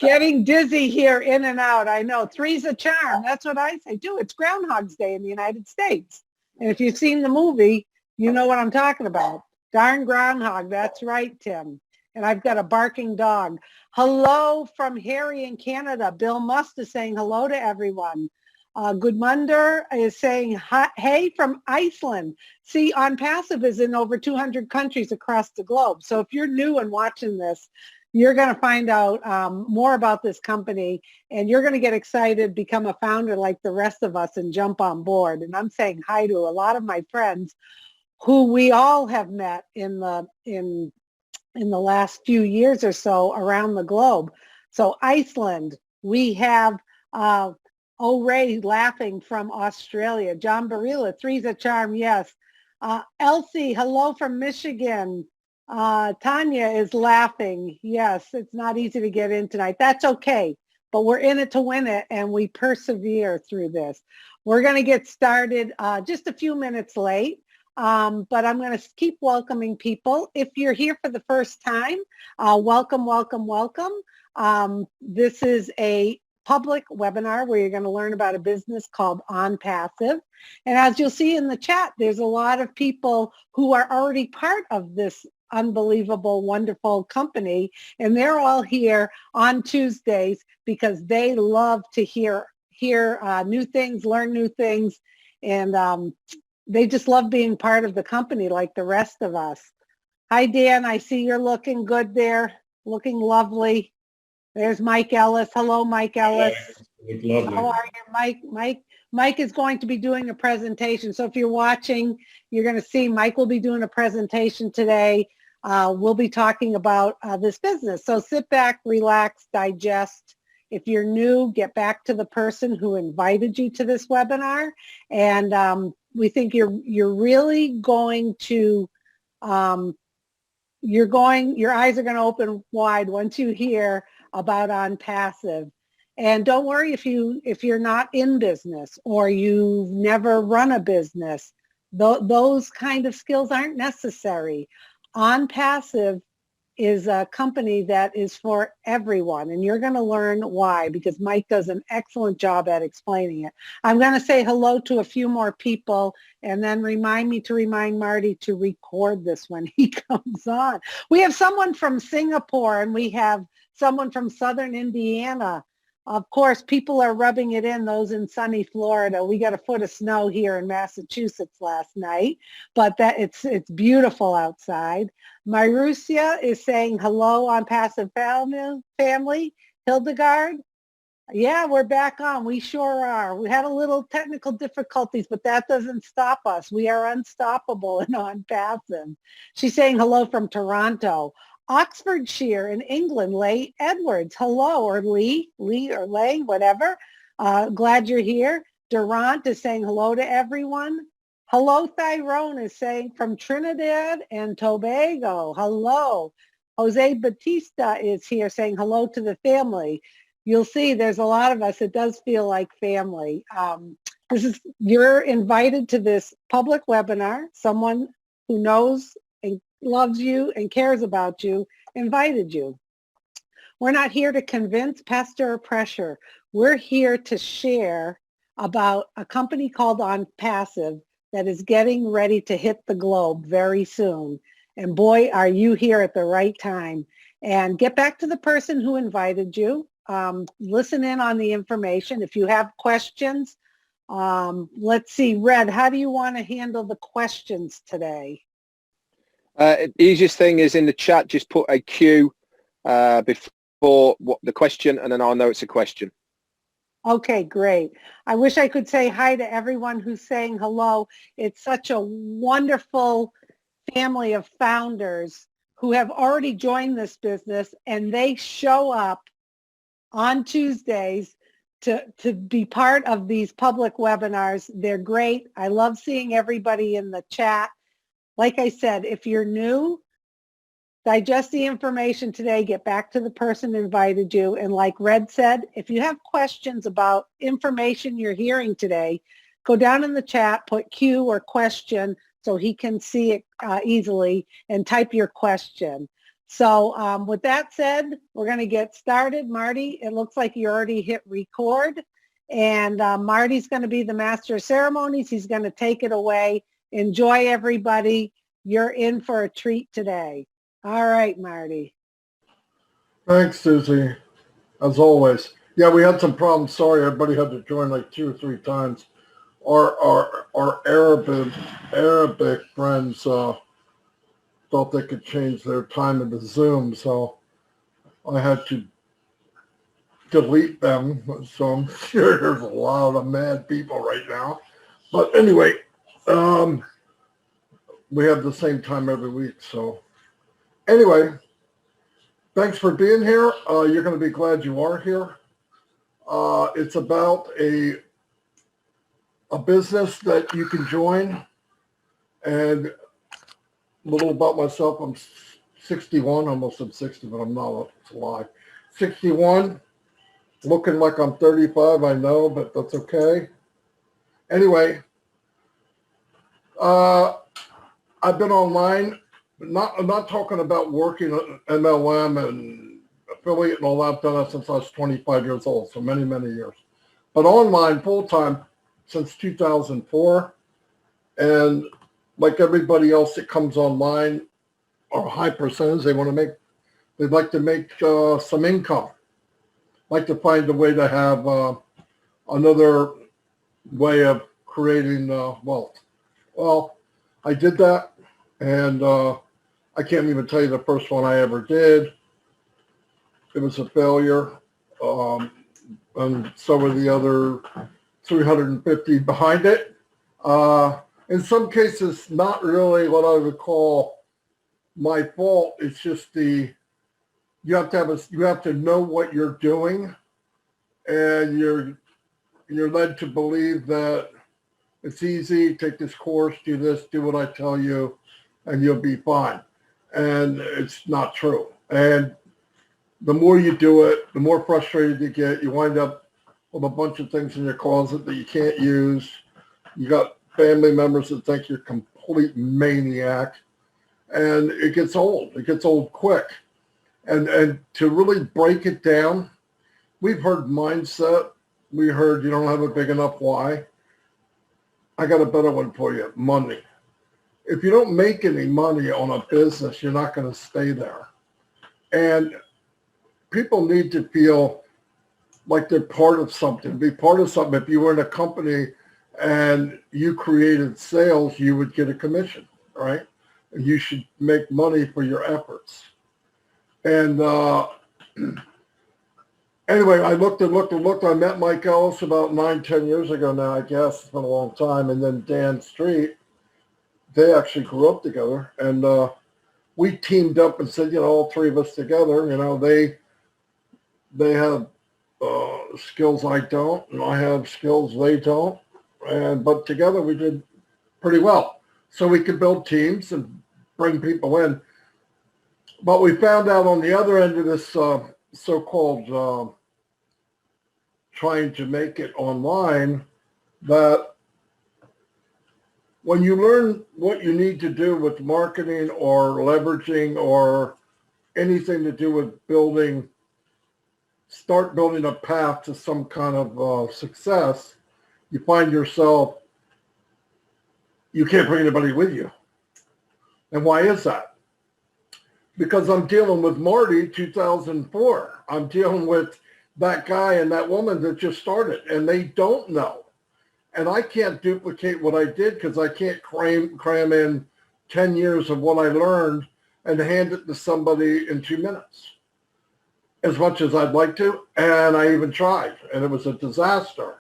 Getting dizzy here, in and out. I know. Three's a charm. That's what I say too. It's Groundhog's Day in the United States. And if you've seen the movie, you know what I'm talking about. Darn groundhog. That's right, Tim. And I've got a barking dog. Hello from Harry in Canada. Bill Must is saying hello to everyone. Gudmundur is saying hey from Iceland. See, OnPassive is in over 200 countries across the globe. So if you're new and watching this, you're going to find out more about this company, and you're going to get excited, become a founder like the rest of us, and jump on board. And I'm saying hi to a lot of my friends who we all have met in the last few years or so around the globe. So Iceland, we have Ray laughing from Australia. John Barilla, three's a charm, yes. Elsie, hello from Michigan. Tanya is laughing. Yes, it's not easy to get in tonight. That's okay, but we're in it to win it, and we persevere through this. We're going to get started just a few minutes late, but I'm going to keep welcoming people. If you're here for the first time, welcome, welcome, welcome. This is a public webinar where you're going to learn about a business called OnPassive. And as you'll see in the chat, there's a lot of people who are already part of this unbelievable, wonderful company. And they're all here on Tuesdays because they love to hear new things, learn new things. And they just love being part of the company like the rest of us. Hi, Dan. I see you're looking good there, looking lovely. There's Mike Ellis. Hello, Mike Ellis. Lovely. How are you, Mike is going to be doing a presentation. So if you're watching, you're going to see Mike will be doing a presentation today. We'll be talking about this business. So sit back, relax, digest. If you're new, get back to the person who invited you to this webinar. And we think you're really going to, your eyes are going to open wide once you hear about OnPassive. And don't worry if you're not in business or you've never run a business. Those kind of skills aren't necessary. OnPassive is a company that is for everyone, and you're going to learn why, because Mike does an excellent job at explaining it. I'm going to say hello to a few more people, and then remind Marty to record this when he comes on. We have someone from Singapore, and we have someone from Southern Indiana. Of course, people are rubbing it in, those in sunny Florida. We got a foot of snow here in Massachusetts last night, but it's beautiful outside. Marusia is saying hello OnPassive family. Hildegard, yeah, we're back on. We sure are. We had a little technical difficulties, but that doesn't stop us. We are unstoppable in OnPassive. She's saying hello from Toronto. Oxfordshire in England, Leigh Edwards, hello, or Lee or Leigh, whatever. Glad you're here. Durant is saying hello to everyone. Hello, Tyrone is saying from Trinidad and Tobago, hello. Jose Batista is here saying hello to the family. You'll see there's a lot of us. It does feel like family. You're invited to this public webinar. Someone who knows and loves you and cares about you invited you. We're not here to convince, pester, or pressure. We're here to share about a company called OnPassive that is getting ready to hit the globe very soon. And boy, are you here at the right time. And get back to the person who invited you. Listen in on the information. If you have questions, let's see, Red, how do you want to handle the questions today? The easiest thing is in the chat, just put a Q before the question, and then I'll know it's a question. Okay, great. I wish I could say hi to everyone who's saying hello. It's such a wonderful family of founders who have already joined this business, and they show up on Tuesdays to be part of these public webinars. They're great. I love seeing everybody in the chat. Like I said, if you're new, digest the information today, get back to the person who invited you. And like Red said, if you have questions about information you're hearing today, go down in the chat, put Q or question so he can see it easily, and type your question. So with that said, we're going to get started. Marty, it looks like you already hit record. And Marty's going to be the master of ceremonies. He's going to take it away. Enjoy, everybody. You're in for a treat today. All right, Marty. Thanks, Susie, as always. Yeah, we had some problems. Sorry, everybody had to join like 2 or 3 times. Our Arabic friends thought they could change their time into Zoom, so I had to delete them. So I'm sure there's a lot of mad people right now. But anyway, we have the same time every week. So anyway, thanks for being here. You're going to be glad you are here. It's about a business that you can join. And a little about myself. I'm 61. Almost said 60, but I'm not. It's a lie. 61. Looking like I'm 35, I know, but that's okay. Anyway, I've been online. I'm not talking about working at MLM and affiliate and all that. I've done that since I was 25 years old, so many, many years. But online, full-time, since 2004. And like everybody else that comes online, or a high percentage, they'd like to make some income. Like to find a way to have another way of creating wealth. Well, I did that, and I can't even tell you the first one I ever did. It was a failure, and so were the other 350 behind it. In some cases, not really what I would call my fault. It's just you have to know what you're doing, and you're led to believe that it's easy. Take this course, do this, do what I tell you, and you'll be fine. And it's not true. And the more you do it, the more frustrated you get. You wind up with a bunch of things in your closet that you can't use. You got family members that think you're a complete maniac, and it gets old. It gets old quick. And to really break it down, we've heard mindset. We heard you don't have a big enough why. I got a better one for you, money. If you don't make any money on a business, you're not going to stay there. And people need to feel like they're part of something, be part of something. If you were in a company and you created sales, you would get a commission, right? And you should make money for your efforts. And anyway, I looked. I met Mike Ellis about 9-10 years ago now, I guess. It's been a long time. And then Dan Street, they actually grew up together. And we teamed up and said, all 3 of us together, they have skills I don't, and I have skills they don't. But together we did pretty well. So we could build teams and bring people in. But we found out on the other end of this so-called trying to make it online that when you learn what you need to do with marketing or leveraging or anything to do with start building a path to some kind of success, you find yourself, you can't bring anybody with you. And why is that? Because I'm dealing with Marty 2004. I'm dealing with that guy and that woman that just started, and they don't know. And I can't duplicate what I did because I can't cram in 10 years of what I learned and hand it to somebody in 2 minutes, as much as I'd like to. And I even tried, and it was a disaster.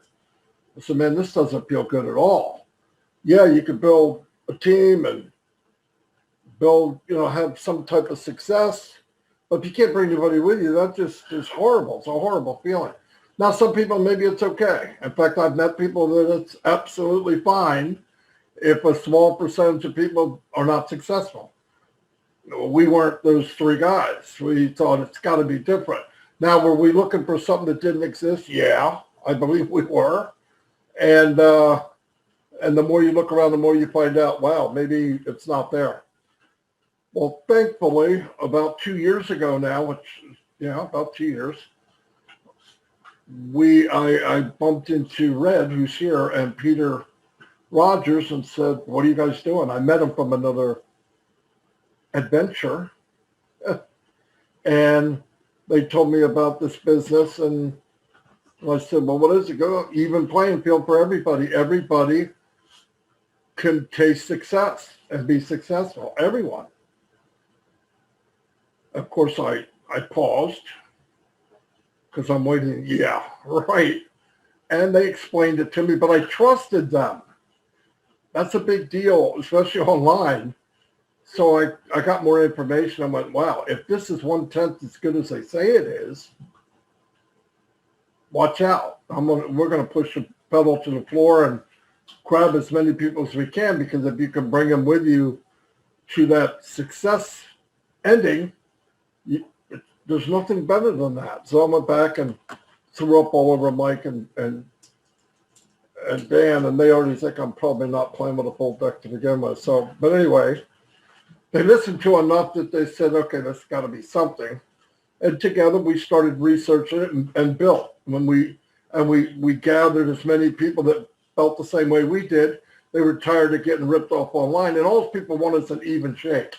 I said, man, this doesn't feel good at all. Yeah, you could build a team and have some type of success. But if you can't bring anybody with you, that just is horrible. It's a horrible feeling. Now, some people, maybe it's okay. In fact, I've met people that it's absolutely fine if a small percentage of people are not successful. We weren't those 3 guys. We thought it's got to be different. Now, were we looking for something that didn't exist? Yeah, I believe we were. And the more you look around, the more you find out, wow, maybe it's not there. Well, thankfully, about 2 years ago now, about 2 years, I bumped into Red, who's here, and Peter Rogers, and said, "What are you guys doing?" I met him from another adventure, and they told me about this business, and I said, "Well, what is it? Go even playing field for everybody. Everybody can taste success and be successful. Everyone." Of course, I paused because I'm waiting. Yeah, right. And they explained it to me, but I trusted them. That's a big deal, especially online. So I got more information. I went, wow, if this is 1/10 as good as they say it is, watch out. We're going to push the pedal to the floor and grab as many people as we can, because if you can bring them with you to that success ending, there's nothing better than that. So I went back and threw up all over Mike and Dan, and they already think I'm probably not playing with a full deck to begin with. So, but anyway, they listened to enough that they said, okay, there's got to be something. And together we started researching it and built. When we gathered as many people that felt the same way we did. They were tired of getting ripped off online, and all those people want is an even shake.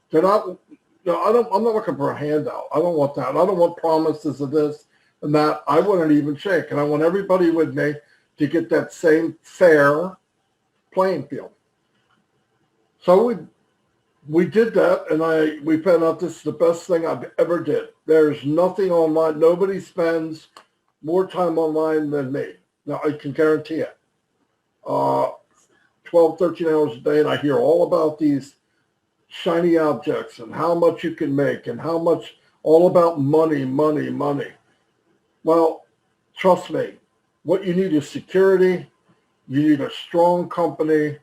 They're not. No, I'm not looking for a handout. I don't want that. I don't want promises of this and that. I want an even shake, and I want everybody with me to get that same fair playing field. So we did that, and we found out this is the best thing I've ever did. There's nothing online. Nobody spends more time online than me. Now, I can guarantee it. 12, 13 hours a day, and I hear all about these shiny objects and how much you can make and how much, all about money, money, money. Well, trust me, what you need is security. You need a strong company.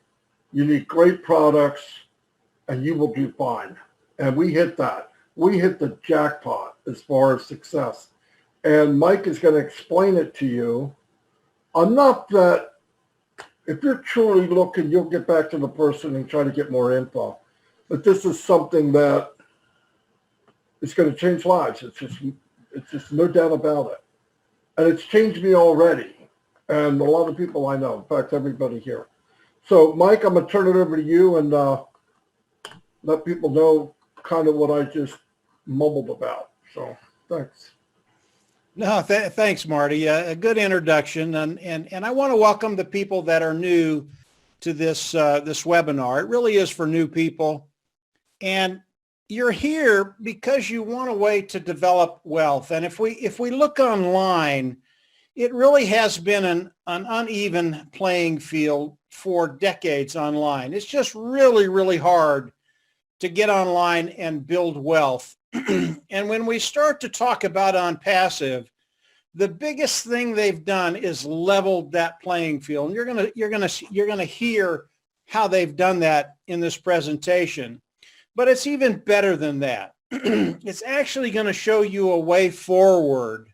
You need great products, and you will do fine. And we hit that. We hit the jackpot as far as success. And Mike is going to explain it to you. Enough that if you're truly looking, you'll get back to the person and try to get more info. But this is something that is going to change lives. It's just no doubt about it. And it's changed me already. And a lot of people I know, in fact, everybody here. So, Mike, I'm going to turn it over to you and let people know kind of what I just mumbled about. So, thanks. No, thanks, Marty. A good introduction, and I want to welcome the people that are new to this webinar. It really is for new people, and you're here because you want a way to develop wealth. And if we look online, it really has been an uneven playing field for decades online. It's just really, really hard to get online and build wealth. And when we start to talk about OnPassive, the biggest thing they've done is leveled that playing field. And you're gonna hear how they've done that in this presentation. But it's even better than that. It's actually going to show you a way forward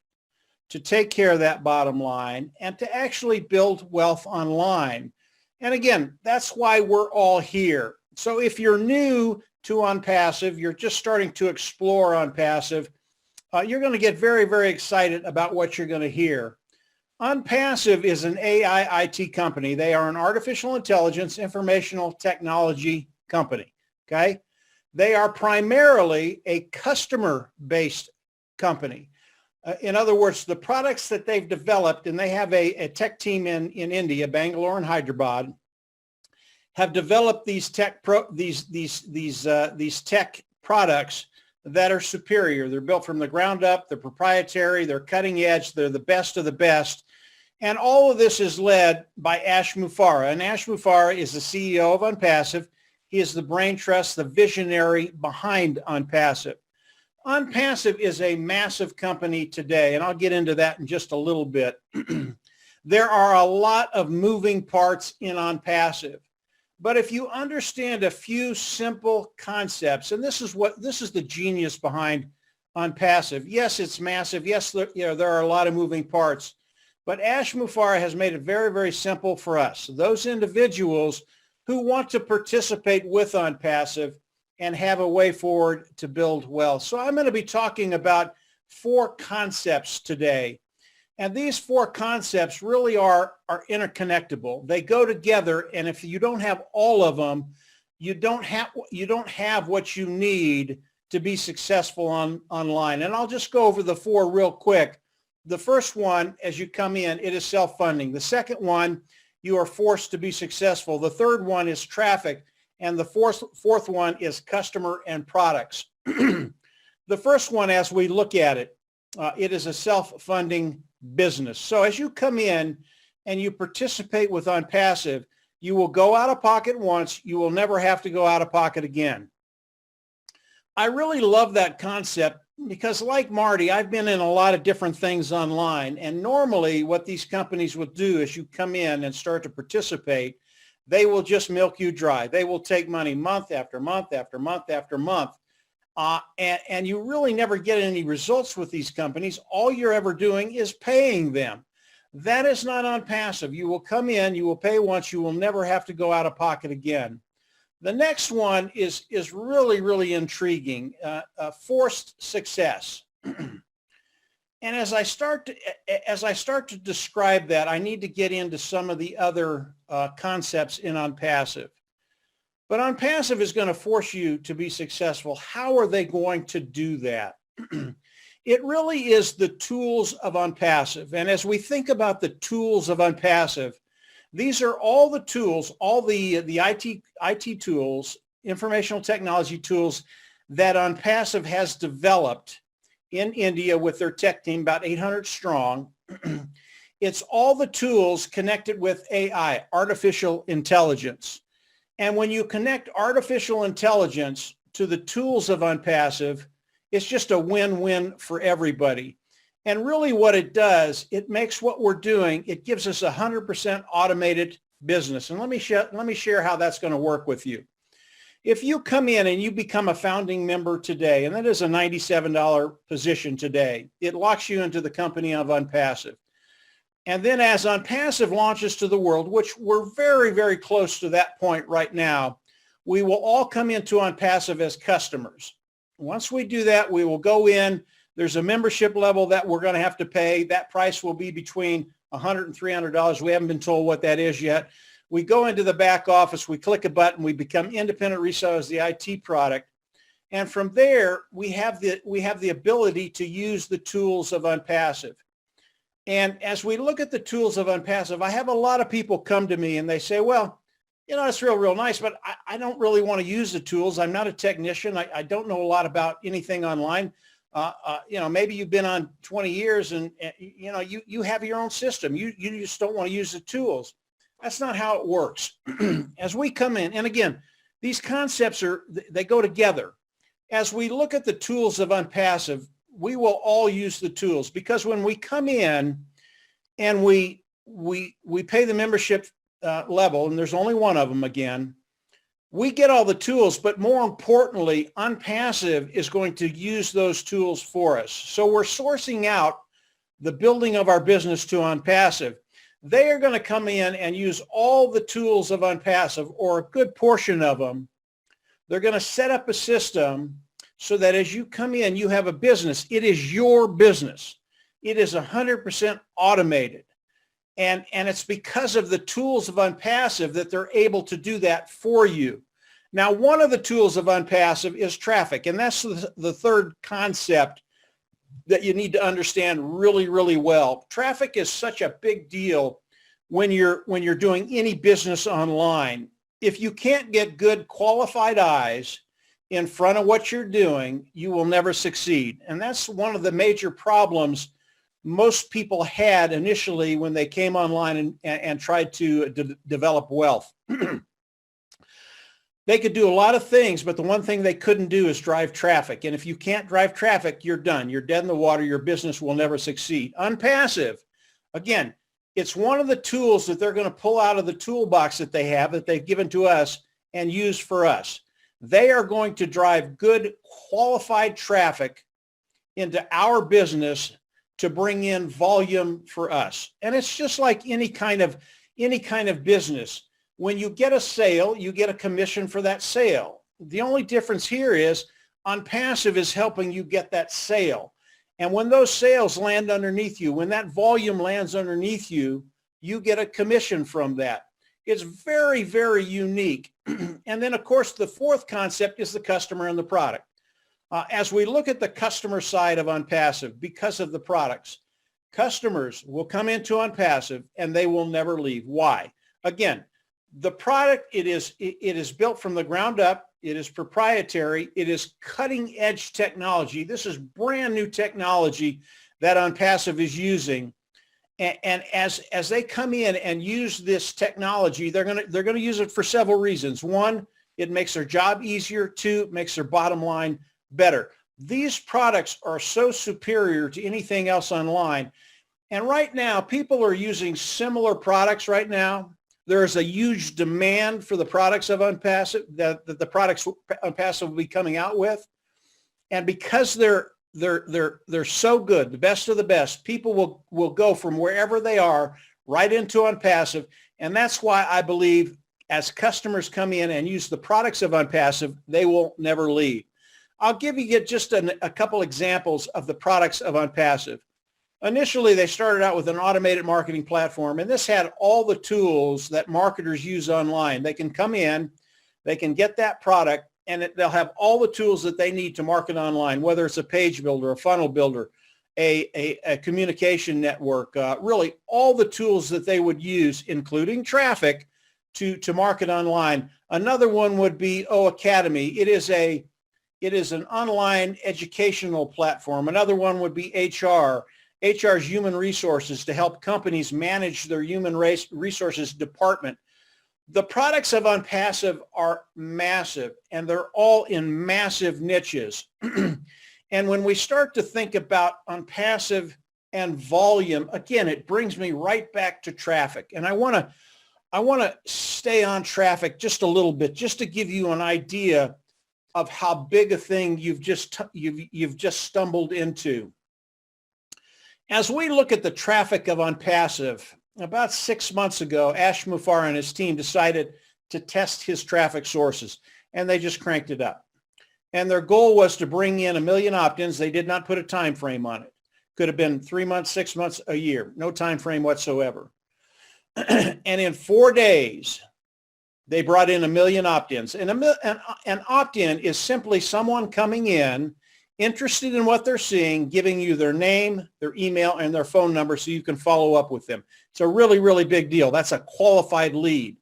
to take care of that bottom line and to actually build wealth online. And again, that's why we're all here. So if you're new to OnPassive, you're just starting to explore OnPassive, you're going to get very, very excited about what you're going to hear. OnPassive is an AI IT company. They are an artificial intelligence informational technology company, okay? They are primarily a customer-based company. In other words, the products that they've developed, and they have a tech team in India, Bangalore and Hyderabad, have developed these tech products that are superior. They're built from the ground up. They're proprietary. They're cutting edge. They're the best of the best. And all of this is led by Ash Mufareh. And Ash Mufareh is the CEO of OnPassive. He is the brain trust, the visionary behind OnPassive. OnPassive is a massive company today, and I'll get into that in just a little bit. There are a lot of moving parts in OnPassive. But if you understand a few simple concepts, and this is the genius behind OnPassive. Yes, it's massive. Yes, there are a lot of moving parts. But Ash Mufareh has made it very, very simple for us. Those individuals who want to participate with OnPassive and have a way forward to build wealth. So I'm going to be talking about 4 concepts today. And these 4 concepts really are interconnectable. They go together, and if you don't have all of them, you don't have what you need to be successful online. And I'll just go over the 4 real quick. The first one, as you come in, it is self-funding. The second one, you are forced to be successful. The third one is traffic. And the fourth one is customer and products. The first one, as we look at it, it is a self-funding business. So as you come in and you participate with OnPassive, you will go out of pocket once. You will never have to go out of pocket again. I really love that concept because, like Marty, I've been in a lot of different things online. And normally what these companies will do is you come in and start to participate, they will just milk you dry. They will take money month after month after month after month. And you really never get any results with these companies. All you're ever doing is paying them. That is not OnPassive. You will come in, you will pay once, you will never have to go out of pocket again. The next one is really, really intriguing, forced success. And as I start to describe that, I need to get into some of the other concepts in OnPassive. But OnPassive is going to force you to be successful. How are they going to do that? It really is the tools of OnPassive. And as we think about the tools of OnPassive, these are all the tools, all the IT tools, informational technology tools that OnPassive has developed in India with their tech team, about 800 strong. It's all the tools connected with AI, artificial intelligence. And when you connect artificial intelligence to the tools of OnPassive, it's just a win-win for everybody. And really what it does, it makes what we're doing, it gives us 100% automated business. And let me share how that's going to work with you. If you come in and you become a founding member today, and that is a $97 position today, it locks you into the company of OnPassive. And then as OnPassive launches to the world, which we're very, very close to that point right now, we will all come into OnPassive as customers. Once we do that, we will go in. There's a membership level that we're going to have to pay. That price will be between $100 and $300. We haven't been told what that is yet. We go into the back office, we click a button, we become independent resellers of the IT product. And from there, we have the ability to use the tools of OnPassive. And as we look at the tools of OnPassive, I have a lot of people come to me and they say, well, you know, it's real nice, but I don't really want to use the tools. I'm not a technician. I don't know a lot about anything online. You know, maybe you've been on 20 years and you know, you have your own system. You just don't want to use the tools. That's not how it works. As we come in, and again, these concepts they go together. As we look at the tools of OnPassive, we will all use the tools because when we come in and we pay the membership level, and there's only one of them again, we get all the tools, but more importantly, OnPassive is going to use those tools for us. So we're sourcing out the building of our business to OnPassive. They are going to come in and use all the tools of OnPassive, or a good portion of them. They're going to set up a system so that as you come in, you have a business. It is your business. It is 100% automated. And it's because of the tools of OnPassive that they're able to do that for you. Now, one of the tools of OnPassive is traffic, and that's the third concept that you need to understand really, really well. Traffic is such a big deal when you're doing any business online. If you can't get good qualified eyes in front of what you're doing, you will never succeed. And that's one of the major problems most people had initially when they came online and tried to develop wealth. They could do a lot of things, but the one thing they couldn't do is drive traffic. And if you can't drive traffic, you're done. You're dead in the water. Your business will never succeed. OnPassive, again, it's one of the tools that they're going to pull out of the toolbox that they have, that they've given to us and use for us. They are going to drive good qualified traffic into our business to bring in volume for us. And it's just like any kind of business. When you get a sale, you get a commission for that sale. The only difference here is OnPassive is helping you get that sale. And when those sales land underneath you, when that volume lands underneath you, you get a commission from that. It's very, very unique. And then, of course, the fourth concept is the customer and the product. As we look at the customer side of OnPassive, because of the products, customers will come into OnPassive and they will never leave. Why? Again, the product, it is built from the ground up. It is proprietary. It is cutting edge technology. This is brand new technology that OnPassive is using. And as they come in and use this technology, they're gonna use it for several reasons. One, it makes their job easier. Two, it makes their bottom line better. These products are so superior to anything else online. And right now, people are using similar products right now. There is a huge demand for the products of OnPassive, that the products OnPassive will be coming out with. And because they're so good, the best of the best, people will go from wherever they are right into OnPassive. And that's why I believe as customers come in and use the products of OnPassive, they will never leave. I'll give you just a couple examples of the products of OnPassive. Initially, they started out with an automated marketing platform, and this had all the tools that marketers use online. They can come in, they can get that product, and they'll have all the tools that they need to market online, whether it's a page builder, a funnel builder, a communication network, really all the tools that they would use, including traffic, to market online. Another one would be Academy. It is an online educational platform. Another one would be HR. HR's human resources to help companies manage their human resources department. The products of OnPassive are massive, and they're all in massive niches. And when we start to think about OnPassive and volume, again, it brings me right back to traffic. And I want to stay on traffic just a little bit, just to give you an idea of how big a thing you've just stumbled into. As we look at the traffic of OnPassive, about 6 months ago, Ash Mufareh and his team decided to test his traffic sources, and they just cranked it up. And their goal was to bring in 1 million opt-ins. They did not put a time frame on it. Could have been 3 months, 6 months, a year, no time frame whatsoever. And in 4 days, they brought in 1 million opt-ins. And an opt-in is simply someone coming in, interested in what they're seeing, giving you their name, their email, and their phone number so you can follow up with them. It's a really, really big deal. That's a qualified lead.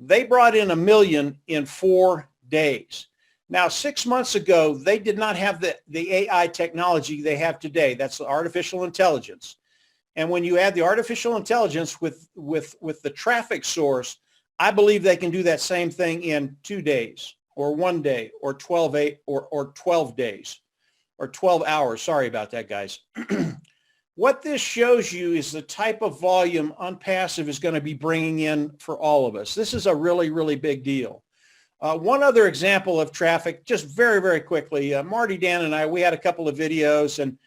They brought in 1 million in 4 days. Now, 6 months ago, they did not have the AI technology they have today. That's artificial intelligence. And when you add the artificial intelligence with the traffic source, I believe they can do that same thing in 2 days or 1 day or 12 days. Or 12 hours. Sorry about that, guys. What this shows you is the type of volume OnPassive is going to be bringing in for all of us. This is a really, really big deal. One other example of traffic, just very, very quickly, Marty, Dan, and I, we had a couple of videos, and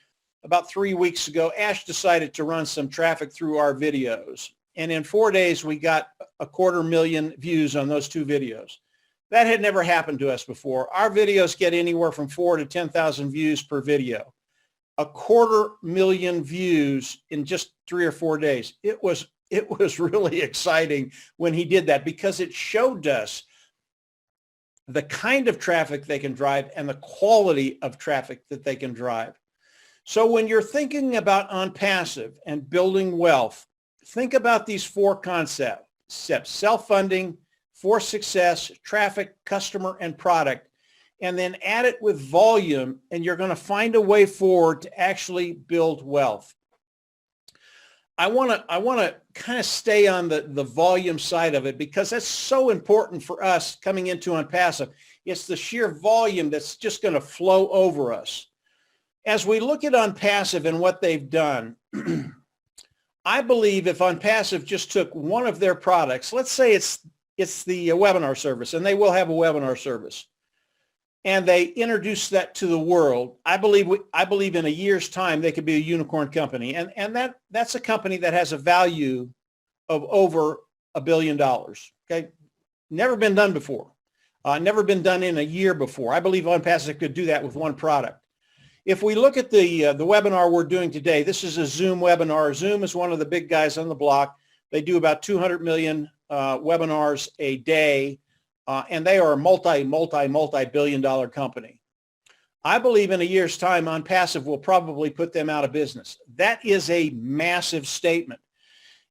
about 3 weeks ago, Ash decided to run some traffic through our videos. And in 4 days, we got 250,000 views on those 2 videos. That had never happened to us before. Our videos get anywhere from 4,000 to 10,000 views per video. 250,000 views in just 3 or 4 days. It was really exciting when he did that, because it showed us the kind of traffic they can drive and the quality of traffic that they can drive. So when you're thinking about OnPassive and building wealth, think about these 4 concepts: self-funding, for success, traffic, customer, and product, and then add it with volume, and you're going to find a way forward to actually build wealth. I want to kind of stay on the volume side of it, because that's so important for us coming into OnPassive. It's the sheer volume that's just going to flow over us. As we look at OnPassive and what they've done, I believe if OnPassive just took one of their products, let's say it's the webinar service, and they will have a webinar service, and they introduce that to the world, I believe in a year's time they could be a unicorn company, and that's a company that has a value of over $1 billion. Okay, never been done before. Never been done in a year before. I believe OnPassive could do that with one product. If we look at the webinar we're doing today, this is a Zoom webinar. Zoom is one of the big guys on the block. They do about 200 million webinars a day, and they are a multi-billion dollar company. I believe in a year's time, OnPassive will probably put them out of business. That is a massive statement.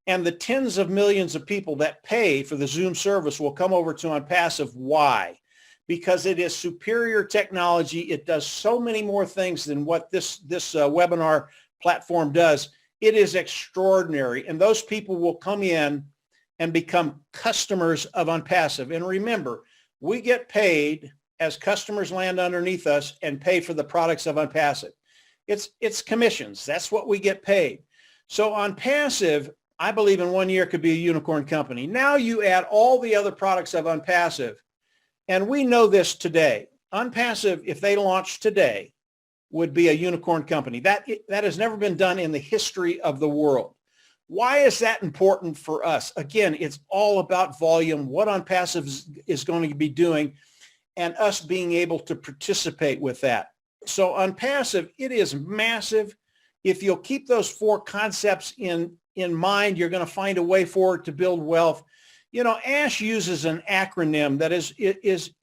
And the tens of millions of people that pay for the Zoom service will come over to OnPassive. Why? Because it is superior technology. It does so many more things than what this webinar platform does. It is extraordinary. And those people will come in and become customers of OnPassive. And remember, we get paid as customers land underneath us and pay for the products of OnPassive. It's commissions. That's what we get paid. So OnPassive, I believe in 1 year could be a unicorn company. Now you add all the other products of OnPassive, and we know this today. OnPassive, if they launched today, would be a unicorn company. That has never been done in the history of the world. Why is that important for us? Again, it's all about volume, what OnPassive is going to be doing, and us being able to participate with that. So OnPassive, it is massive. If you'll keep those four concepts in mind, you're going to find a way forward to build wealth. You know, ASH uses an acronym that is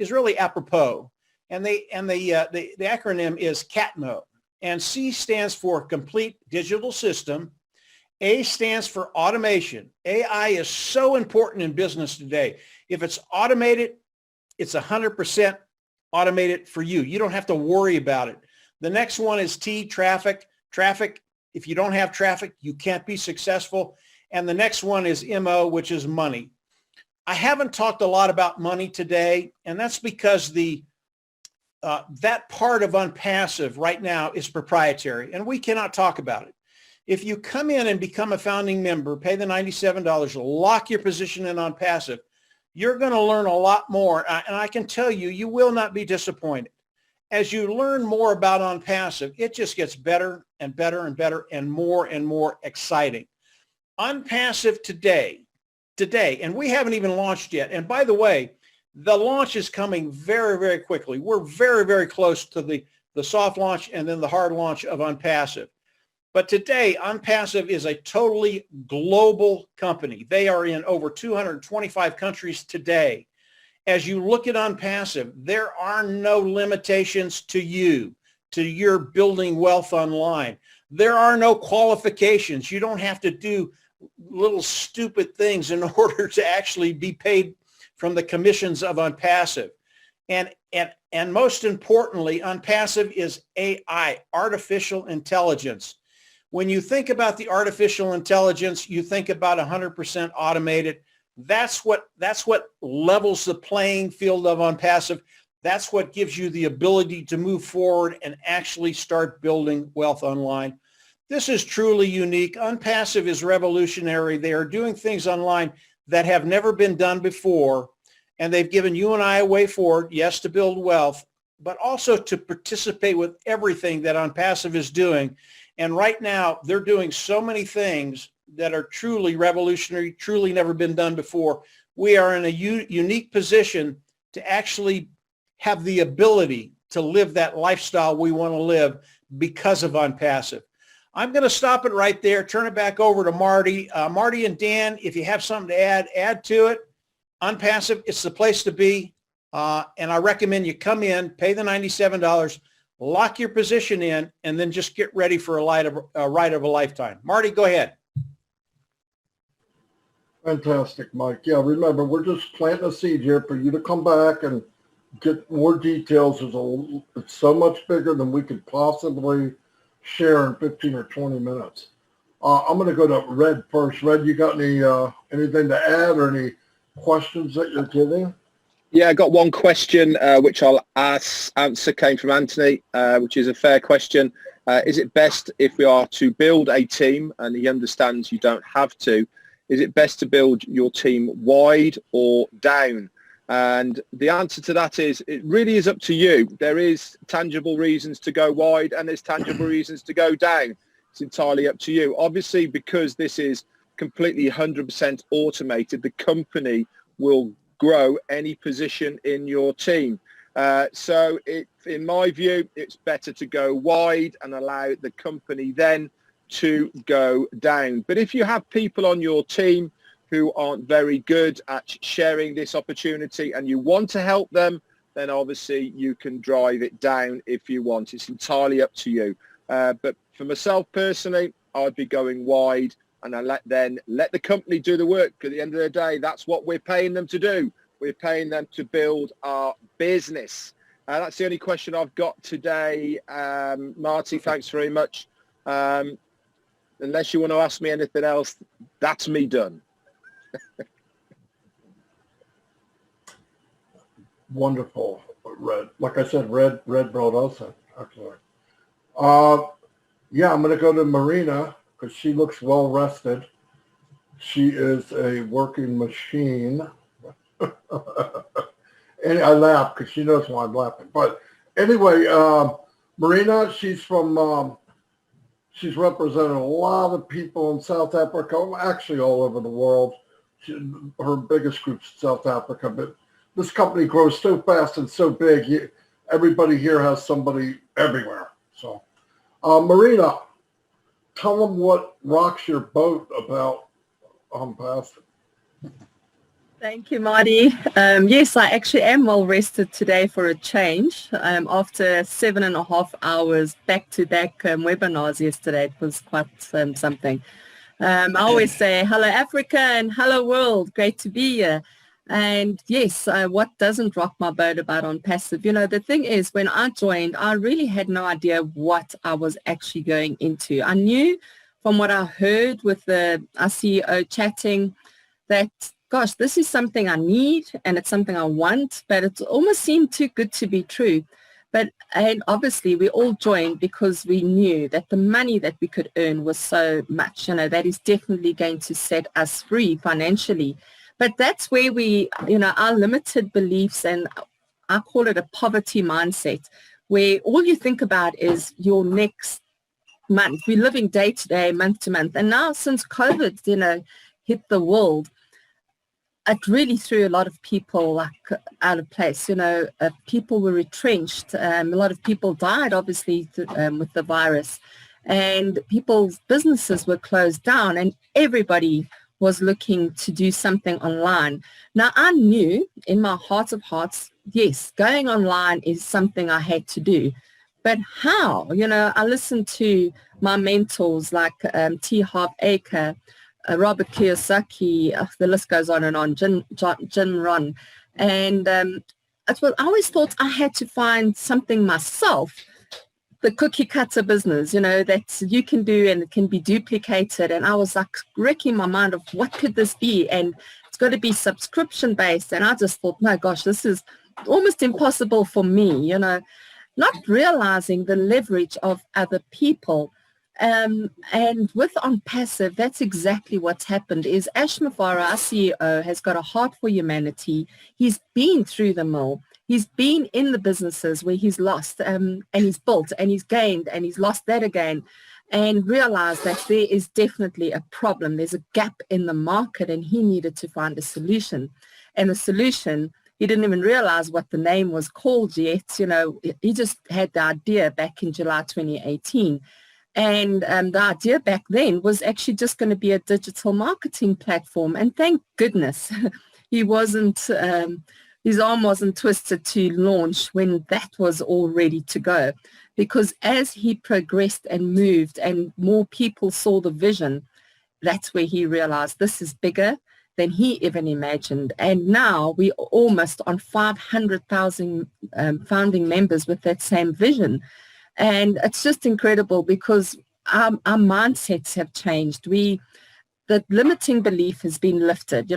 really apropos, and the acronym is CATMO, and C stands for Complete Digital System. A stands for automation. AI is so important in business today. If it's automated, it's 100% automated for you. You don't have to worry about it. The next one is T, traffic. Traffic, if you don't have traffic, you can't be successful. And the next one is MO, which is money. I haven't talked a lot about money today, and that's because that part of OnPassive right now is proprietary, and we cannot talk about it. If you come in and become a founding member, pay the $97, lock your position in OnPassive, you're going to learn a lot more, and I can tell you, you will not be disappointed. As you learn more about OnPassive, it just gets better and better and better and more exciting. OnPassive today, and we haven't even launched yet. And by the way, the launch is coming very, very quickly. We're very, very close to the soft launch and then the hard launch of OnPassive. But today, OnPassive is a totally global company. They are in over 225 countries today. As you look at OnPassive, there are no limitations to your building wealth online. There are no qualifications. You don't have to do little stupid things in order to actually be paid from the commissions of OnPassive. And most importantly, OnPassive is AI, artificial intelligence. When you think about the artificial intelligence, you think about 100% automated. That's what levels the playing field of OnPassive. That's what gives you the ability to move forward and actually start building wealth online. This is truly unique. OnPassive is revolutionary. They are doing things online that have never been done before, and they've given you and I a way forward, yes, to build wealth, but also to participate with everything that OnPassive is doing. And right now, they're doing so many things that are truly revolutionary, truly never been done before. We are in a unique position to actually have the ability to live that lifestyle we want to live because of OnPassive. I'm going to stop it right there, turn it back over to Marty. Marty and Dan, if you have something to add to it. OnPassive, it's the place to be. And I recommend you come in, pay the $97, lock your position in, and then just get ready for a ride of a lifetime. Marty, go ahead. Fantastic, Mike. Yeah, remember, we're just planting a seed here for you to come back and get more details. It's so much bigger than we could possibly share in 15 or 20 minutes. I'm going to go to Red first. Red, you got anything to add or any questions that you're getting? Yeah, I got one question, which I'll answer, came from Anthony, which is a fair question. Is it best if we are to build a team, and he understands you don't have to, is it best to build your team wide or down? And the answer to that is, it really is up to you. There is tangible reasons to go wide and there's tangible reasons to go down. It's entirely up to you. Obviously, because this is completely 100% automated, the company will grow any position in your team. So in my view, it's better to go wide and allow the company then to go down. But if you have people on your team who aren't very good at sharing this opportunity and you want to help them, then obviously you can drive it down if you want. It's entirely up to you. But for myself personally, I'd be going wide and I let the company do the work. At the end of the day, that's what we're paying them to do. We're paying them to build our business. That's the only question I've got today. Marty, thanks very much. Unless you want to ask me anything else, that's me done. Wonderful, Red. Like I said, Red brought us in, actually. Yeah, I'm going to go to Marina because she looks well rested. She is a working machine. And I laugh because she knows why I'm laughing. But anyway, Marina, she's represented a lot of people in South Africa, actually all over the world. Her biggest group's South Africa, but this company grows so fast and so big, everybody here has somebody everywhere. So, Marina, tell them what rocks your boat about OnPassive. Thank you, Marty. Yes, I actually am well rested today for a change. After 7.5 hours back-to-back webinars yesterday, it was quite something. I always say hello Africa and hello world, great to be here. And yes, what doesn't rock my boat about OnPassive? You know, the thing is, when I joined, I really had no idea what I was actually going into. I knew from what I heard with our CEO chatting that, gosh, this is something I need and it's something I want, but it almost seemed too good to be true. And obviously we all joined because we knew that the money that we could earn was so much, you know, that is definitely going to set us free financially. But that's where our limited beliefs, and I call it a poverty mindset, where all you think about is your next month. We're living day to day, month to month. And now since COVID, hit the world, it really threw a lot of people out of place. People were retrenched. A lot of people died, obviously, with the virus. And people's businesses were closed down and everybody was looking to do something online. Now, I knew in my heart of hearts, yes, going online is something I had to do. But how? I listened to my mentors like T. Harv Eker, Robert Kiyosaki, the list goes on and on, Jim Rohn. And I always thought I had to find something myself, the cookie cutter business, that you can do and it can be duplicated. And I was like wrecking my mind of what could this be? And it's got to be subscription based. And I just thought, no, gosh, this is almost impossible for me, not realizing the leverage of other people. And with OnPassive, that's exactly what's happened is Ash Mafara, our CEO, has got a heart for humanity. He's been through the mill. He's been in the businesses where he's lost and he's built and he's gained and he's lost that again, and realized that there is definitely a problem. There's a gap in the market and he needed to find a solution. And the solution, he didn't even realize what the name was called yet. He just had the idea back in July 2018. And the idea back then was actually just going to be a digital marketing platform. And thank goodness his arm wasn't twisted to launch when that was all ready to go. Because as he progressed and moved and more people saw the vision, that's where he realized this is bigger than he even imagined. And now we're almost on 500,000 founding members with that same vision. And it's just incredible because our mindsets have changed. The limiting belief has been lifted.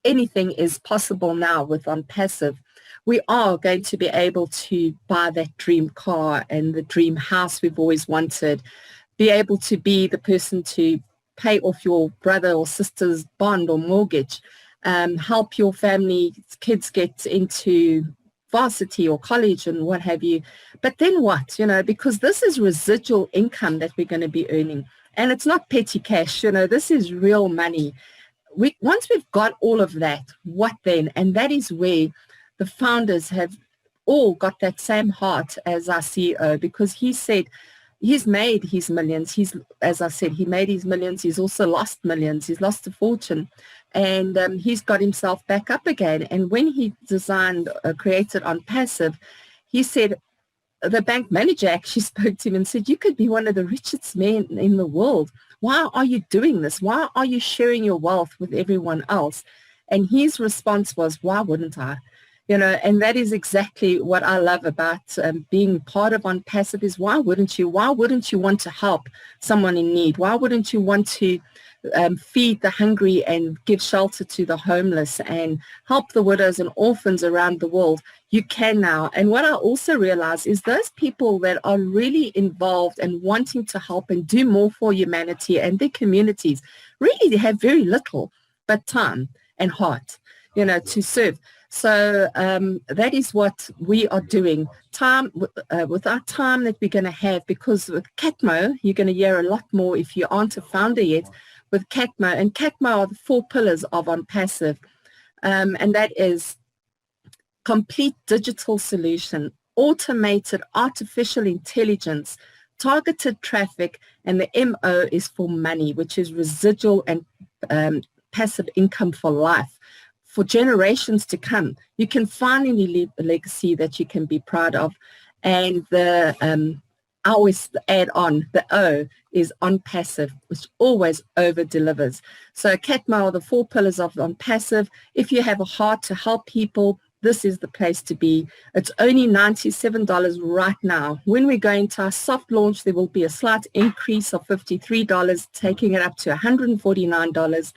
Anything is possible now with OnPassive. We are going to be able to buy that dream car and the dream house we've always wanted, be able to be the person to pay off your brother or sister's bond or mortgage, help your family, kids get into varsity or college and what have you. But then what? Because this is residual income that we're going to be earning. And it's not petty cash. This is real money. once we've got all of that, what then? And that is where the founders have all got that same heart as our CEO, because he said he's made his millions. As I said, he made his millions. He's also lost millions. He's lost a fortune, and he's got himself back up again. And when he created OnPassive, he said, the bank manager actually spoke to him and said, you could be one of the richest men in the world. Why are you doing this? Why are you sharing your wealth with everyone else? And his response was, why wouldn't I? And that is exactly what I love about being part of OnPassive is why wouldn't you? Why wouldn't you want to help someone in need? Why wouldn't you want to feed the hungry and give shelter to the homeless and help the widows and orphans around the world? You can now. And what I also realize is those people that are really involved and wanting to help and do more for humanity and their communities really have very little but time and heart, to serve. So that is what we are doing. Time with our time that we're going to have, because with CATMO, you're going to hear a lot more if you aren't a founder yet, with CATMO. And CATMO are the 4 pillars of OnPassive. And that is complete digital solution, automated artificial intelligence, targeted traffic, and the MO is for money, which is residual and passive income for life, for generations to come. You can finally leave a legacy that you can be proud of. And I always add on, the O is OnPassive, which always over delivers. So CATMO are the 4 pillars of OnPassive. If you have a heart to help people, this is the place to be. It's only $97 right now. When we go into our soft launch, there will be a slight increase of $53, taking it up to $149.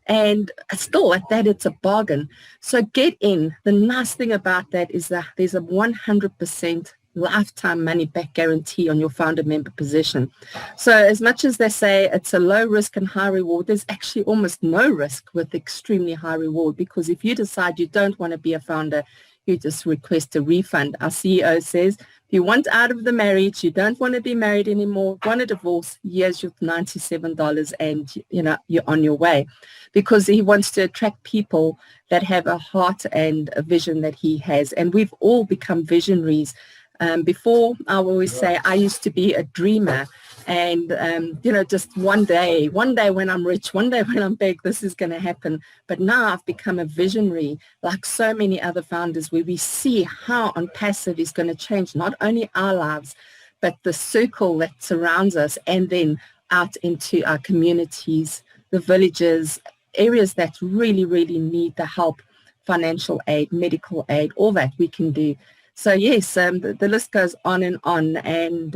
And still at that, it's a bargain. So get in. The nice thing about that is that there's a 100% lifetime money back guarantee on your founder member position. So as much as they say it's a low risk and high reward, there's actually almost no risk with extremely high reward, because if you decide you don't want to be a founder, you just request a refund. Our CEO says, if you want out of the marriage, you don't want to be married anymore, want a divorce, here's your $97 and you're on your way. Because he wants to attract people that have a heart and a vision that he has. And we've all become visionaries. Before, I always say I used to be a dreamer, and just one day when I'm rich, one day when I'm big, this is going to happen. But now I've become a visionary, like so many other founders, where we see how OnPassive is going to change not only our lives, but the circle that surrounds us, and then out into our communities, the villages, areas that really, really need the help, financial aid, medical aid, all that we can do. So yes, the list goes on, and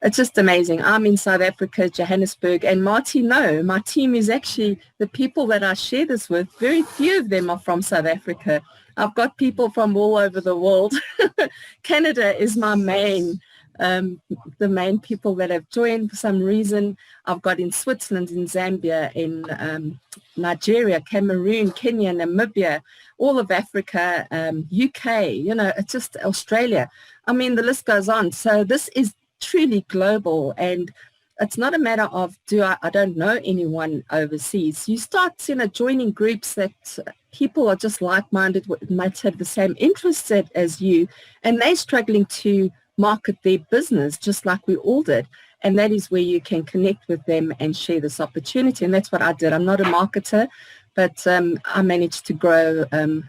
it's just amazing. I'm in South Africa, Johannesburg, and Marty, no, my team is actually the people that I share this with. Very few of them are from South Africa. I've got people from all over the world. Canada is my main, the main people that have joined for some reason. I've got in Switzerland, in Zambia, in Nigeria, Cameroon, Kenya, Namibia, all of Africa, UK, it's just Australia. I mean, the list goes on. So this is truly global, and it's not a matter of I don't know anyone overseas. You start joining groups that people are just like-minded, might have the same interests as you, and they're struggling to market their business just like we all did. And that is where you can connect with them and share this opportunity. And that's what I did. I'm not a marketer, but I managed to grow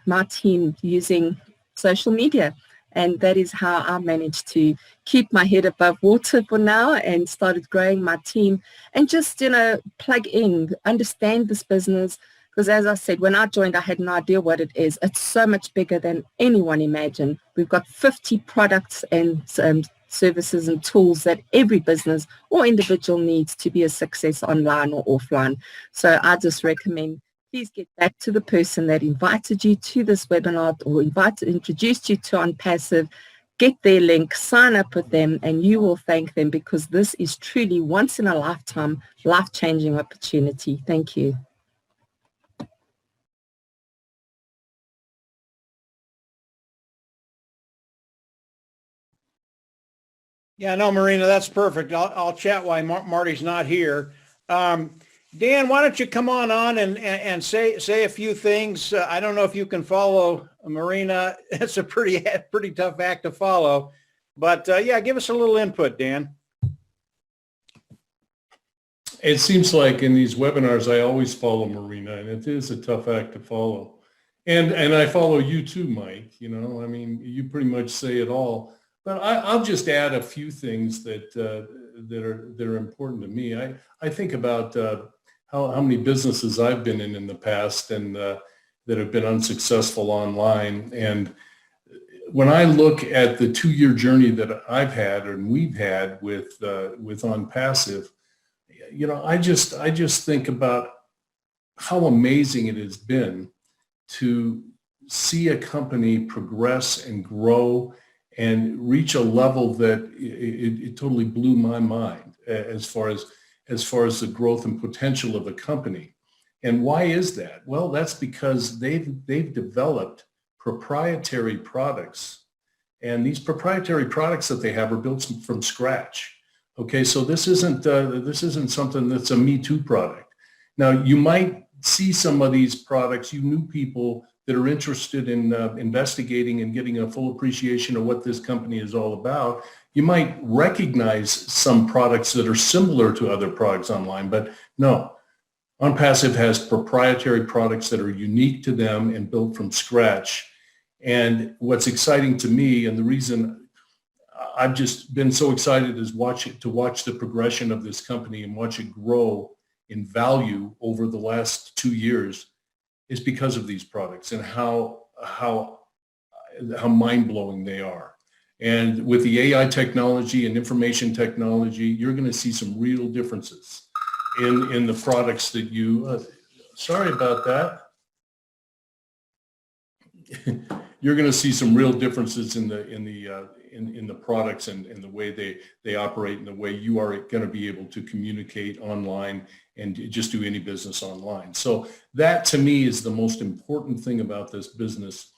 my team using social media. And that is how I managed to keep my head above water for now, and started growing my team and just, plug in, understand this business. Because as I said, when I joined, I had no idea what it is. It's so much bigger than anyone imagined. We've got 50 products and services and tools that every business or individual needs to be a success online or offline. So I just recommend, please get back to the person that invited you to this webinar or introduced you to OnPassive. Get their link, sign up with them, and you will thank them, because this is truly once in a lifetime, life-changing opportunity. Thank you. Yeah, no, Marina, that's perfect. I'll chat while Marty's not here. Dan, why don't you come on and say a few things. I don't know if you can follow Marina. It's a pretty tough act to follow. But yeah, give us a little input, Dan. It seems like in these webinars, I always follow Marina, and it is a tough act to follow. And I follow you too, Mike. You know, I mean, you pretty much say it all. But I'll just add a few things that are important to me. I think about how many businesses I've been in the past and that have been unsuccessful online. And when I look at the 2-year journey that I've had and we've had with OnPassive, you know, I just think about how amazing it has been to see a company progress and grow and reach a level that it totally blew my mind as far as the growth and potential of a company. And why is that? Well, that's because they've developed proprietary products, and these proprietary products that they have are built from scratch. Okay, so this isn't something that's a Me Too product. Now, you might see some of these products, you new people that are interested in investigating and getting a full appreciation of what this company is all about. You might recognize some products that are similar to other products online, but no, OnPassive has proprietary products that are unique to them and built from scratch. And what's exciting to me, and the reason I've just been so excited is to watch the progression of this company and watch it grow in value over the last 2 years, is because of these products and how mind-blowing they are. And with the AI technology and information technology, you're going to see some real differences in the products that you. Sorry about that. You're going to see some real differences in the products and in the way they operate and the way you are going to be able to communicate online and just do any business online. So that to me is the most important thing about this business,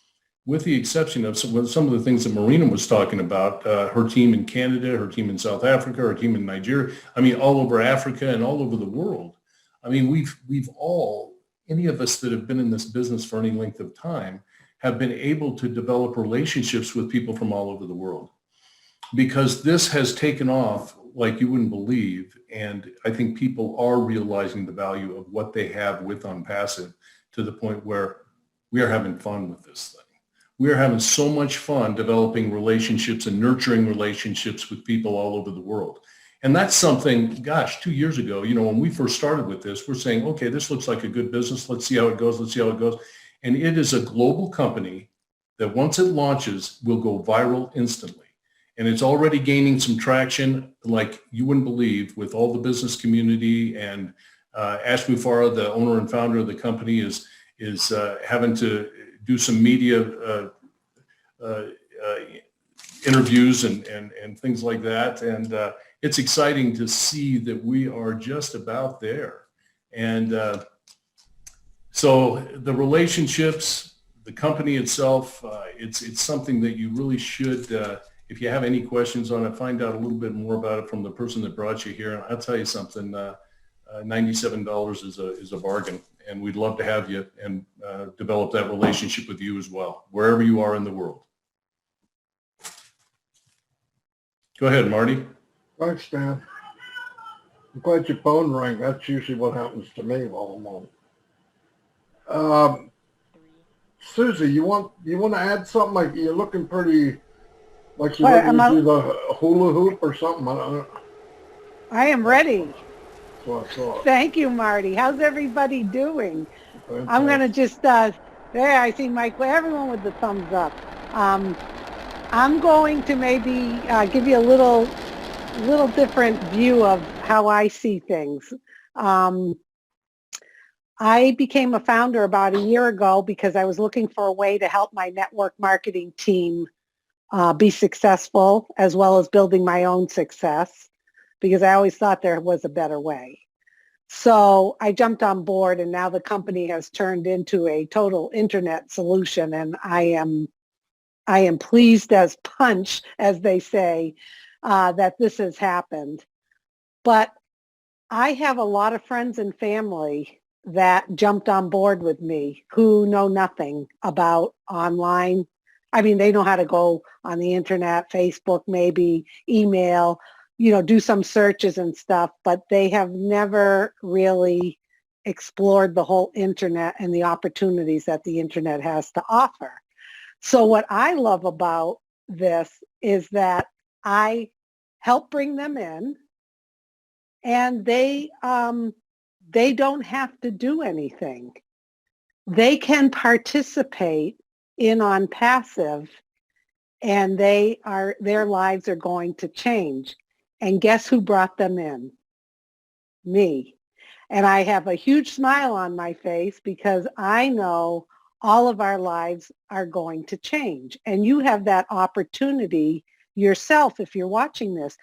with the exception of some of the things that Marina was talking about, her team in Canada, her team in South Africa, her team in Nigeria, I mean, all over Africa and all over the world. I mean, we've all, any of us that have been in this business for any length of time, have been able to develop relationships with people from all over the world, because this has taken off like you wouldn't believe. And I think people are realizing the value of what they have with OnPassive, to the point where we are having fun with this thing. We are having so much fun developing relationships and nurturing relationships with people all over the world. And that's something, gosh, 2 years ago, you know, when we first started with this, we're saying, okay, this looks like a good business. Let's see how it goes. Let's see how it goes. And it is a global company that once it launches will go viral instantly. And it's already gaining some traction like you wouldn't believe with all the business community. And Ash Mufareh, the owner and founder of the company, is having to do some media interviews and things like that. And it's exciting to see that we are just about there. And so the relationships, the company itself, it's something that you really should, if you have any questions on it, find out a little bit more about it from the person that brought you here. And I'll tell you something, $97 is a bargain, and we'd love to have you and develop that relationship with you as well, wherever you are in the world. Go ahead, Marty. Thanks, Dan. I'm glad your phone rang. That's usually what happens to me while I'm on. Susie, you want to add something? Like, you're looking pretty like you're ready to do the hula hoop or something. I am ready. That's what I thought. Thank you, Marty. How's everybody doing? Fantastic. I'm going to just, there I see Mike, everyone with the thumbs up. I'm going to maybe give you a little different view of how I see things. I became a founder about a year ago because I was looking for a way to help my network marketing team be successful, as well as building my own success, because I always thought there was a better way. So I jumped on board, and now the company has turned into a total internet solution, and I am pleased as punch, as they say, that this has happened. But I have a lot of friends and family that jumped on board with me who know nothing about online. I mean, they know how to go on the internet, Facebook, maybe email, do some searches and stuff, but they have never really explored the whole internet and the opportunities that the internet has to offer. So what I love about this is that I help bring them in, and they don't have to do anything. They can participate in OnPassive, and their lives are going to change. And guess who brought them in? Me. And I have a huge smile on my face because I know all of our lives are going to change. And you have that opportunity yourself, if you're watching this,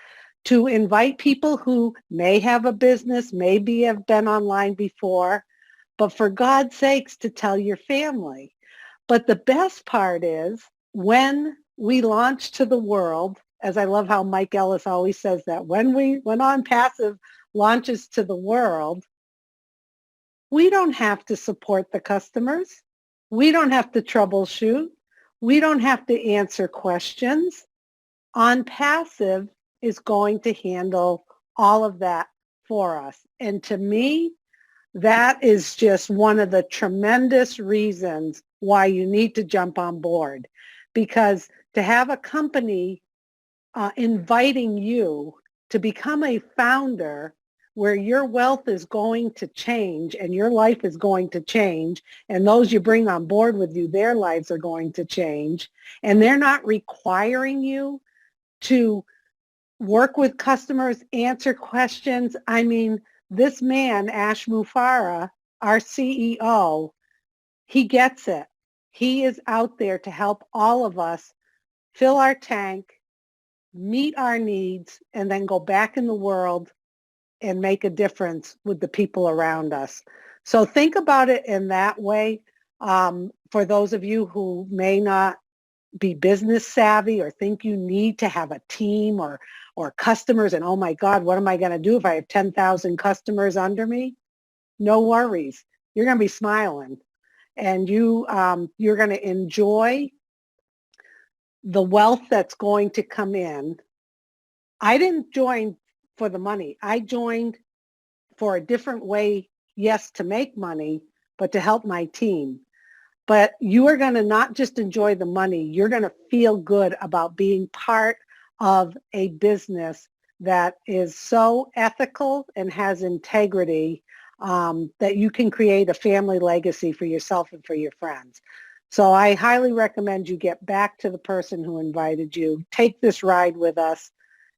to invite people who may have a business, maybe have been online before, but for God's sakes, to tell your family. But the best part is when we launch to the world, as I love how Mike Ellis always says that, when OnPassive launches to the world, we don't have to support the customers. We don't have to troubleshoot. We don't have to answer questions. OnPassive is going to handle all of that for us. And to me, that is just one of the tremendous reasons why you need to jump on board. Because to have a company inviting you to become a founder where your wealth is going to change and your life is going to change, and those you bring on board with you, their lives are going to change, and they're not requiring you to work with customers, answer questions. I mean, this man, Ash Mufareh, our CEO, he gets it. He is out there to help all of us fill our tank, meet our needs, and then go back in the world and make a difference with the people around us. So think about it in that way. For those of you who may not be business savvy or think you need to have a team or customers, and oh my God, what am I going to do if I have 10,000 customers under me? No worries. You're going to be smiling, and you're going to enjoy the wealth that's going to come in. I didn't join for the money. I joined for a different way, yes, to make money, but to help my team. But you are going to not just enjoy the money, you're going to feel good about being part of a business that is so ethical and has integrity, that you can create a family legacy for yourself and for your friends. So I highly recommend you get back to the person who invited you, take this ride with us,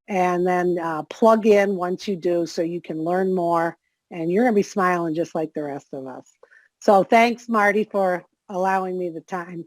and then plug in once you do so you can learn more, and you're going to be smiling just like the rest of us. So thanks, Marty, for allowing me the time.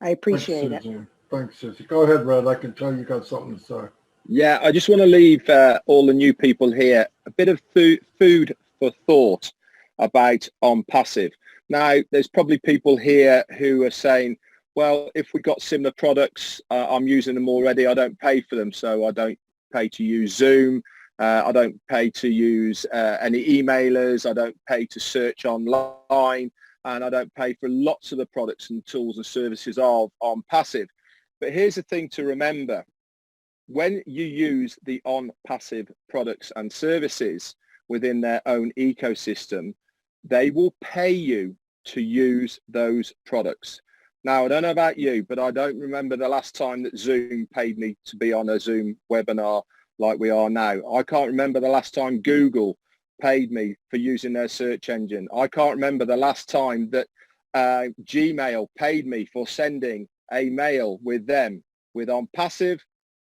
I appreciate it. Thanks, Susie. Go ahead, Red. I can tell you got something to say. Yeah, I just want to leave all the new people here a bit of food for thought about OnPassive. Now, there's probably people here who are saying, well, if we've got similar products, I'm using them already, I don't pay for them, so I don't pay to use Zoom, I don't pay to use any emailers, I don't pay to search online, and I don't pay for lots of the products and tools and services of OnPassive. But here's the thing to remember. When you use the OnPassive products and services within their own ecosystem, they will pay you to use those products. Now, I don't know about you, but I don't remember the last time that Zoom paid me to be on a Zoom webinar like we are now. I can't remember the last time Google paid me for using their search engine. I can't remember the last time that Gmail paid me for sending a mail with them. With OnPassive,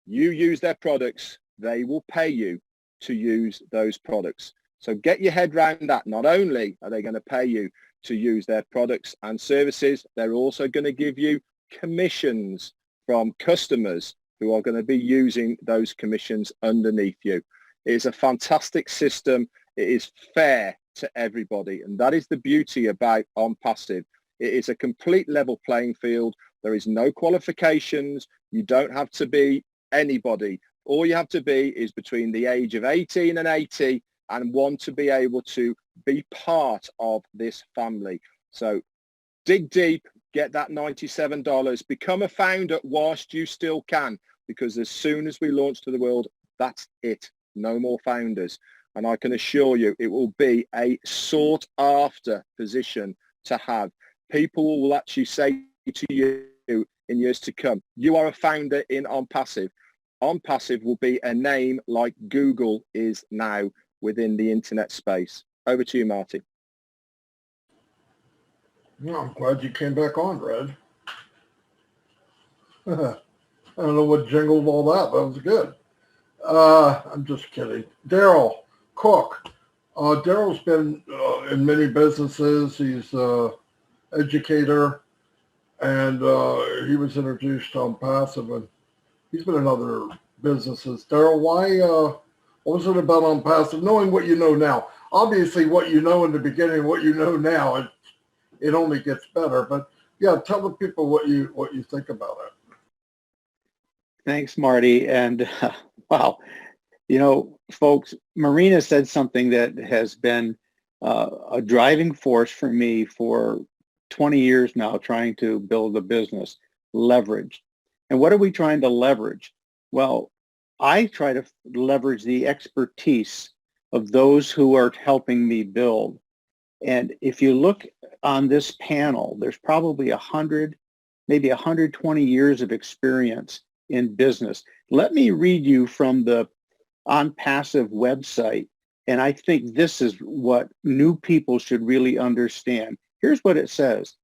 you use their products, they will pay you to use those products. So get your head around that. Not only are they going to pay you to use their products and services, they're also going to give you commissions from customers who are going to be using those commissions underneath you. It is a fantastic system. It is fair to everybody. And that is the beauty about OnPassive. It is a complete level playing field. There is no qualifications. You don't have to be anybody. All you have to be is between the age of 18 and 80 and want to be able to be part of this family. So dig deep, get that $97, become a founder whilst you still can, because as soon as we launch to the world, that's it. No more founders. And I can assure you it will be a sought after position to have. People will actually say to you in years to come, you are a founder in OnPassive. OnPassive will be a name like Google is now within the internet space. Over to you, Marty. Well, I'm glad you came back on, Red. I don't know what jingled all that, but it was good. I'm just kidding. Daryl Cook. Daryl's been in many businesses. He's an educator, and he was introduced to OnPassive, and he's been in other businesses. Daryl, what was it about OnPassive? Knowing what you know now. Obviously, what you know in the beginning, what you know now, it only gets better. But yeah, tell the people what you think about it. Thanks, Marty. And wow, folks, Marina said something that has been a driving force for me for 20 years now, trying to build a business, leverage. And what are we trying to leverage? Well, I try to leverage the expertise of those who are helping me build. And if you look on this panel, there's probably 100, maybe 120 years of experience in business. Let me read you from the OnPassive website, and I think this is what new people should really understand. Here's what it says.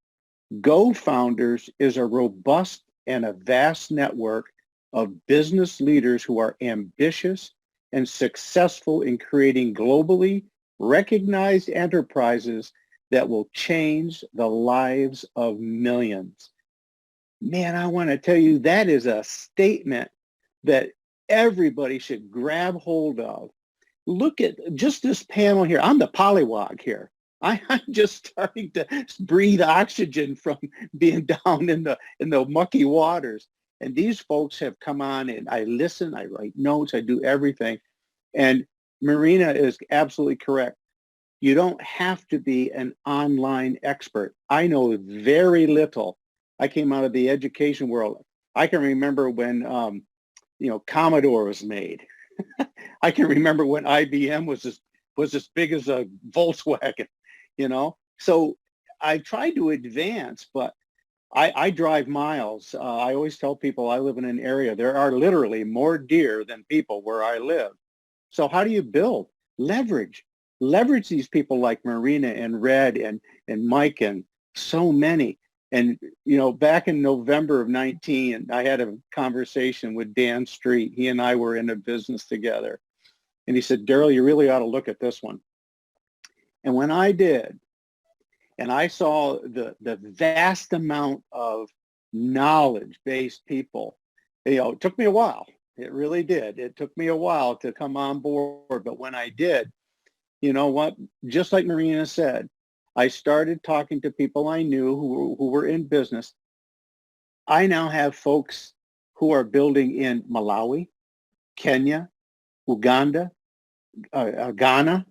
Go Founders is a robust and a vast network of business leaders who are ambitious and successful in creating globally recognized enterprises that will change the lives of millions. Man, I want to tell you, that is a statement that everybody should grab hold of. Look at just this panel here. I'm the pollywog here. I'm just starting to breathe oxygen from being down in the mucky waters. And these folks have come on, and I listen, I write notes, I do everything. And Marina is absolutely correct. You don't have to be an online expert. I know very little. I came out of the education world. I can remember when Commodore was made. I can remember when IBM was as big as a Volkswagen, So I tried to advance, but I drive miles. I always tell people I live in an area. There are literally more deer than people where I live. So how do you build? Leverage these people like Marina and Red and Mike and so many. And, back in November of 19, I had a conversation with Dan Street. He and I were in a business together. And he said, Daryl, you really ought to look at this one. And when I did, and I saw the vast amount of knowledge-based people, it took me a while. It really did. It took me a while to come on board. But when I did, you know what? Just like Marina said, I started talking to people I knew who were in business. I now have folks who are building in Malawi, Kenya, Uganda, Ghana,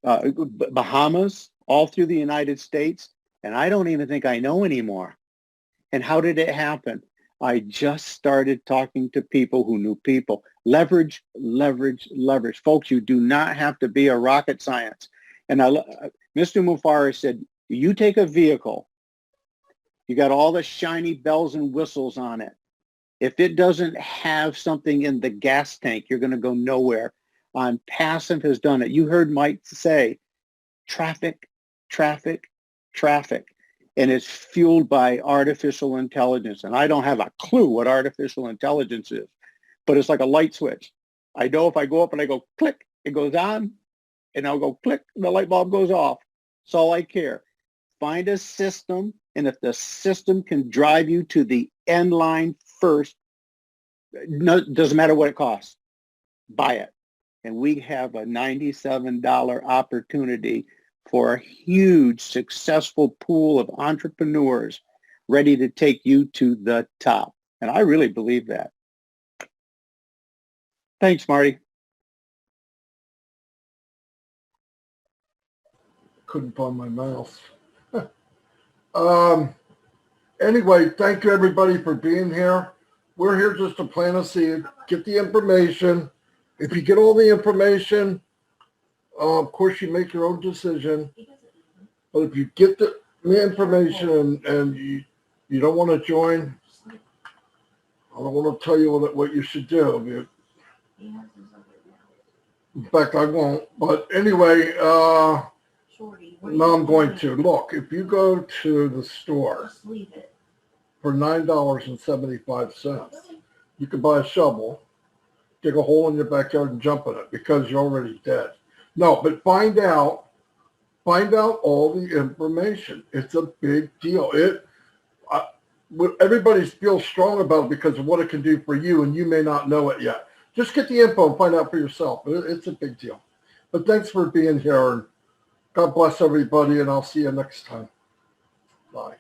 Bahamas, all through the United States. And I don't even think I know anymore. And how did it happen? I just started talking to people who knew people. Leverage, leverage, leverage. Folks, you do not have to be a rocket science. And Mr. Mufari said, you take a vehicle, you got all the shiny bells and whistles on it. If it doesn't have something in the gas tank, you're going to go nowhere. OnPassive has done it. You heard Mike say, traffic, traffic, traffic. And it's fueled by artificial intelligence. And I don't have a clue what artificial intelligence is, but it's like a light switch. I know if I go up and I go click, it goes on, and I'll go click, the light bulb goes off. That's all I care. Find a system, and if the system can drive you to the end line first, doesn't matter what it costs, buy it. And we have a $97 opportunity for a huge, successful pool of entrepreneurs ready to take you to the top. And I really believe that. Thanks, Marty. couldn't find my mouse. Anyway, thank you everybody for being here. We're here just to plant a seed, get the information. If you get all the information, of course you make your own decision. But if you get the information and you don't want to join, I don't want to tell you what you should do. In fact, I won't. But anyway, now I'm going to. Look, if you go to the store for $9.75, you can buy a shovel, dig a hole in your backyard and jump in it because you're already dead. No, but find out all the information. It's a big deal. Everybody feels strong about it because of what it can do for you, and you may not know it yet. Just get the info and find out for yourself. It's a big deal. But thanks for being here, and God bless everybody, and I'll see you next time. Bye.